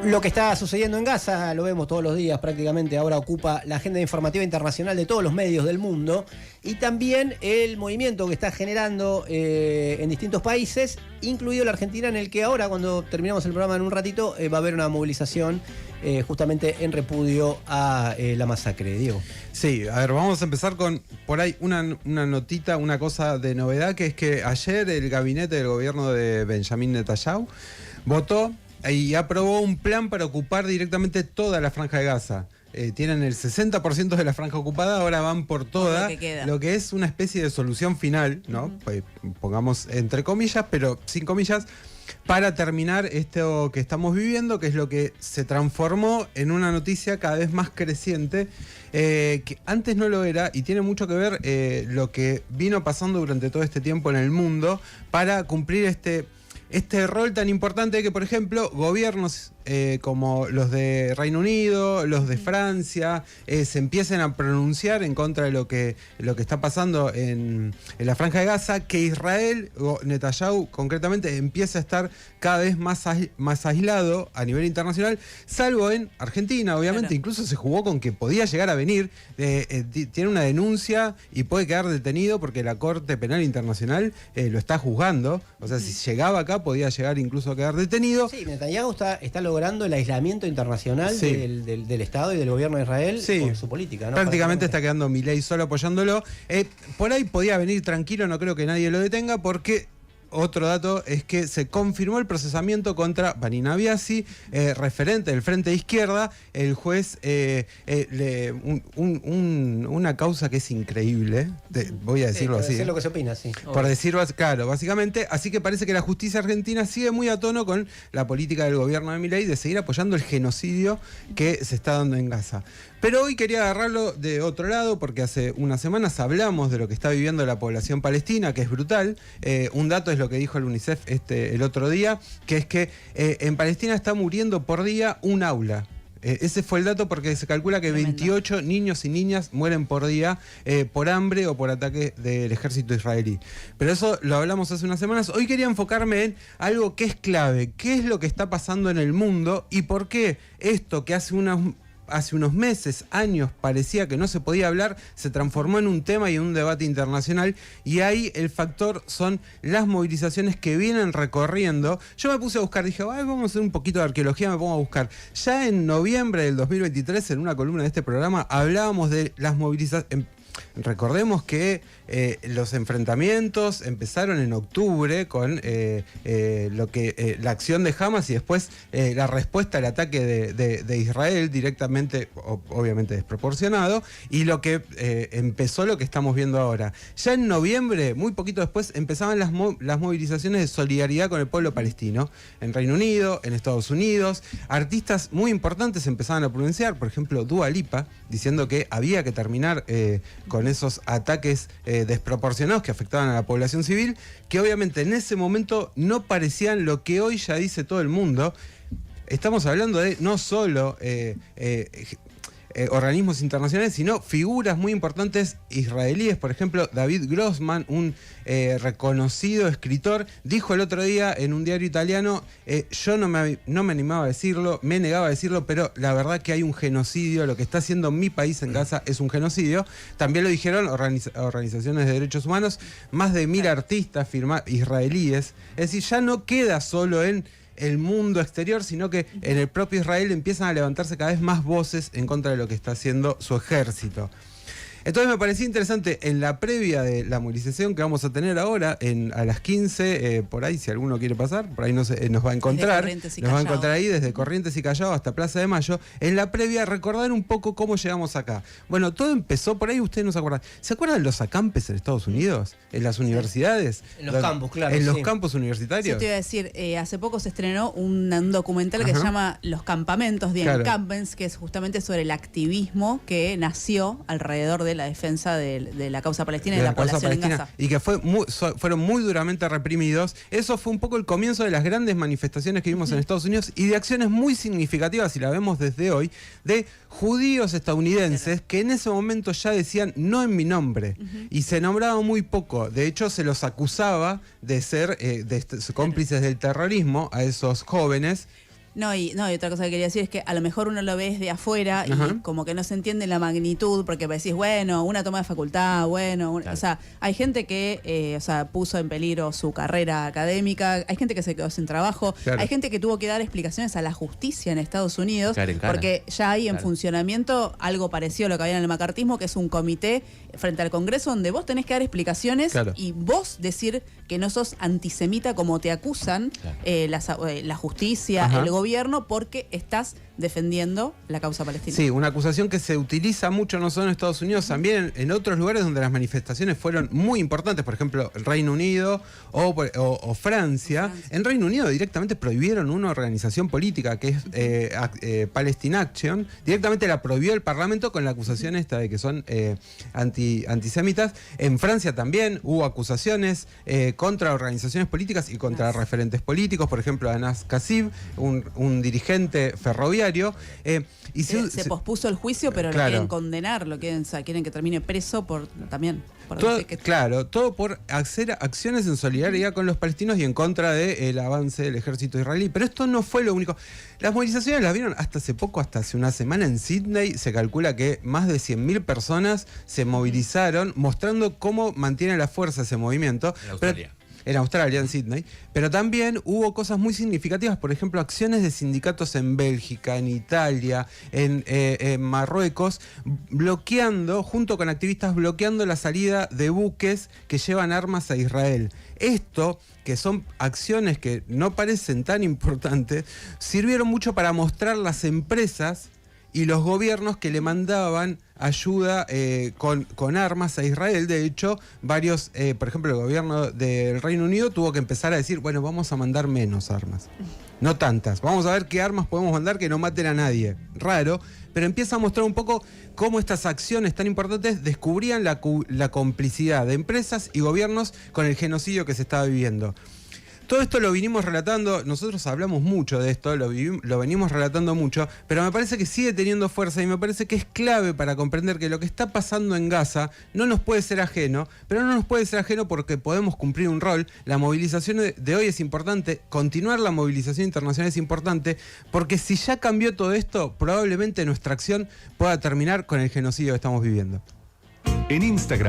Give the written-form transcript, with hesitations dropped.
Lo que está sucediendo en Gaza lo vemos todos los días prácticamente, ahora ocupa la agenda informativa internacional de todos los medios del mundo, y también el movimiento que está generando en distintos países, incluido la Argentina, en el que ahora, cuando terminamos el programa en un ratito, va a haber una movilización justamente en repudio a la masacre. Diego. Sí, a ver, vamos a empezar con por ahí una notita, una cosa de novedad, que es que ayer el gabinete del gobierno de Benjamín Netanyahu votó y aprobó un plan para ocupar directamente toda la Franja de Gaza. Tienen el 60% de la franja ocupada, ahora van por toda, lo que es una especie de solución final, ¿no? Pues, pongamos entre comillas, pero sin comillas, para terminar esto que estamos viviendo, que es lo que se transformó en una noticia cada vez más creciente, que antes no lo era, y tiene mucho que ver lo que vino pasando durante todo este tiempo en el mundo para cumplir este rol tan importante que, por ejemplo, gobiernos como los de Reino Unido, los de Francia, se empiecen a pronunciar en contra de lo que está pasando en la Franja de Gaza, que Israel, o Netanyahu concretamente, empieza a estar cada vez más aislado a nivel internacional, salvo en Argentina, obviamente. Claro. Incluso se jugó con que podía llegar a venir, tiene una denuncia y puede quedar detenido porque la Corte Penal Internacional lo está juzgando. O sea, si llegaba acá, podía llegar incluso a quedar detenido. Sí, Netanyahu está logrando el aislamiento internacional, sí, del Estado y del gobierno de Israel, sí, por su política, ¿no? Prácticamente está quedando Milei solo apoyándolo. Por ahí podía venir tranquilo, no creo que nadie lo detenga, porque otro dato es que se confirmó el procesamiento contra Vanina Biasi, referente del Frente de Izquierda. El juez, una causa que es increíble, voy a decirlo así. Es lo que se opina, sí. Por decirlo, claro, básicamente. Así que parece que la justicia argentina sigue muy a tono con la política del gobierno de Milei de seguir apoyando el genocidio que se está dando en Gaza. Pero hoy quería agarrarlo de otro lado, porque hace unas semanas hablamos de lo que está viviendo la población palestina, que es brutal. Un dato es lo que dijo el UNICEF el otro día, que es que en Palestina está muriendo por día un aula. Ese fue el dato, porque se calcula que 28 niños y niñas mueren por día por hambre o por ataque del ejército israelí. Pero eso lo hablamos hace unas semanas. Hoy quería enfocarme en algo que es clave. ¿Qué es lo que está pasando en el mundo y por qué esto que hace unos meses, años, parecía que no se podía hablar, se transformó en un tema y en un debate internacional? Y ahí el factor son las movilizaciones que vienen recorriendo. Yo me puse a buscar, dije, vamos a hacer un poquito de arqueología, me pongo a buscar. Ya en noviembre del 2023, en una columna de este programa, hablábamos de las movilizaciones. Recordemos que los enfrentamientos empezaron en octubre con la acción de Hamas y después la respuesta al ataque de Israel, directamente, obviamente desproporcionado, y lo que empezó lo que estamos viendo ahora. Ya en noviembre, muy poquito después, empezaban las movilizaciones de solidaridad con el pueblo palestino. En Reino Unido, en Estados Unidos, artistas muy importantes empezaban a pronunciar, por ejemplo, Dua Lipa, diciendo que había que terminar con esos ataques desproporcionados que afectaban a la población civil, que obviamente en ese momento no parecían lo que hoy ya dice todo el mundo. Estamos hablando de no solo organismos internacionales, sino figuras muy importantes israelíes. Por ejemplo, David Grossman, un reconocido escritor, dijo el otro día en un diario italiano, yo no me animaba a decirlo, me negaba a decirlo, pero la verdad que hay un genocidio, lo que está haciendo mi país en Gaza es un genocidio. También lo dijeron organizaciones de derechos humanos, más de 1000 artistas israelíes. Es decir, ya no queda solo en el mundo exterior, sino que en el propio Israel empiezan a levantarse cada vez más voces en contra de lo que está haciendo su ejército. Entonces me parecía interesante, en la previa de la movilización que vamos a tener ahora, a las 15, por ahí, si alguno quiere pasar, por ahí nos va a encontrar. Nos va a encontrar ahí desde Corrientes y Callao hasta Plaza de Mayo. En la previa, recordar un poco cómo llegamos acá. Bueno, todo empezó por ahí, ustedes no se acuerdan. ¿Se acuerdan de los acampes en Estados Unidos? En las universidades. En los campus, claro. En los campus universitarios. Yo te iba a decir, hace poco se estrenó un documental que se llama Los Campamentos, The Encampments, que es justamente sobre el activismo que nació alrededor de la defensa de la causa palestina y de de la causa población en palestina, Gaza. y que fueron muy duramente reprimidos. Eso fue un poco el comienzo de las grandes manifestaciones que vimos en Estados Unidos y de acciones muy significativas, y la vemos desde hoy, de judíos estadounidenses que en ese momento ya decían no en mi nombre, y se nombraba muy poco. De hecho, se los acusaba de ser cómplices del terrorismo a esos jóvenes. No, y otra cosa que quería decir es que a lo mejor uno lo ve desde afuera y Ajá. como que no se entiende la magnitud, porque decís, bueno, una toma de facultad, bueno, Claro. o sea, hay gente que puso en peligro su carrera académica, hay gente que se quedó sin trabajo, Claro. hay gente que tuvo que dar explicaciones a la justicia en Estados Unidos, Cara en cara. porque ya hay en Claro. funcionamiento algo parecido a lo que había en el macartismo, que es un comité frente al Congreso donde vos tenés que dar explicaciones Claro. y vos decir que no sos antisemita como te acusan la justicia, Ajá. el gobierno, porque estás defendiendo la causa palestina. Sí, una acusación que se utiliza mucho no solo en Estados Unidos, también en otros lugares donde las manifestaciones fueron muy importantes, por ejemplo, el Reino Unido o Francia. En Reino Unido directamente prohibieron una organización política que es Palestine Action, directamente la prohibió el Parlamento con la acusación esta de que son antisemitas. En Francia también hubo acusaciones contra organizaciones políticas y contra referentes políticos, por ejemplo, Anas Kassib, un dirigente ferroviario. Y Se pospuso el juicio, pero Claro. lo quieren condenar, quieren que termine preso por Todo, decir que claro, todo por hacer acciones en solidaridad con los palestinos y en contra del avance del ejército israelí. Pero esto no fue lo único. Las movilizaciones las vieron hasta hace poco, hasta hace una semana en Sydney. Se calcula que más de 100.000 personas se movilizaron, mostrando cómo mantiene la fuerza ese movimiento. En Australia. En Australia, en Sydney. Pero también hubo cosas muy significativas, por ejemplo, acciones de sindicatos en Bélgica, en Italia, en Marruecos, bloqueando, junto con activistas, bloqueando la salida de buques que llevan armas a Israel. Esto, que son acciones que no parecen tan importantes, sirvieron mucho para mostrar las empresas y los gobiernos que le mandaban ayuda con armas a Israel. De hecho, varios, por ejemplo, el gobierno del Reino Unido tuvo que empezar a decir, bueno, vamos a mandar menos armas. No tantas. Vamos a ver qué armas podemos mandar que no maten a nadie. Raro, pero empieza a mostrar un poco cómo estas acciones tan importantes descubrían la complicidad de empresas y gobiernos con el genocidio que se estaba viviendo. Todo esto lo vinimos relatando, nosotros hablamos mucho de esto, lo venimos relatando mucho, pero me parece que sigue teniendo fuerza y me parece que es clave para comprender que lo que está pasando en Gaza no nos puede ser ajeno, pero no nos puede ser ajeno porque podemos cumplir un rol. La movilización de hoy es importante, continuar la movilización internacional es importante, porque si ya cambió todo esto, probablemente nuestra acción pueda terminar con el genocidio que estamos viviendo. En Instagram.